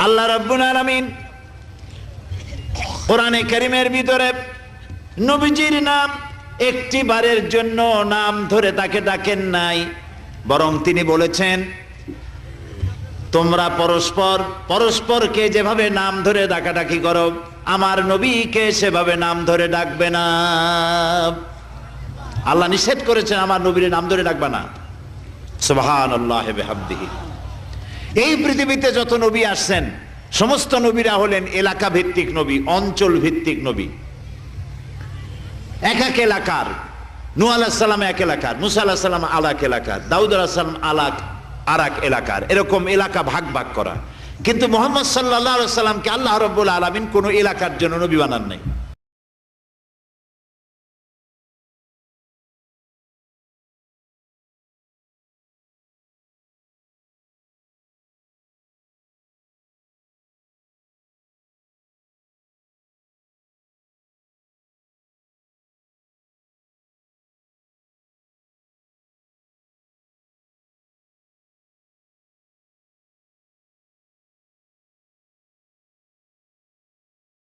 আল্লাহ রাব্বুল আলামিন কোরআনে কারীমের ভিতরে নবীজির নাম একটি বারের জন্য নাম ধরে তাকে ডাকেন নাই, বরং তিনি বলেছেন তোমরা পরস্পর পরস্পরকে যেভাবে নাম ধরে ডাকাডাকি করো আমার নবীকে সেভাবে নাম ধরে ডাকবে না। আল্লাহ নিষেধ করেছেন আমার নবীর নাম ধরে ডাকবে না। সুবহানাল্লাহি ওয়া বিহামদিহি। এই পৃথিবীতে যত নবী আসছেন সমস্ত নবীরা হলেন এলাকা ভিত্তিক নবী, অঞ্চল ভিত্তিক নবী। এক এক এলাকার, নূহ আলাইহিস সালাম এক এলাকার, মুসা আলাইহিস সালাম আলাক এলাকার, দাউদ আলাইহিস সালাম আরাক এলাকার, এরকম এলাকা ভাগ ভাগ করা। কিন্তু মুহাম্মদ সাল্লাল্লাহু আলাইহি ওয়াসাল্লামকে আল্লাহ রাব্বুল আলামিন কোন এলাকার জন্য নবী বানান নাই।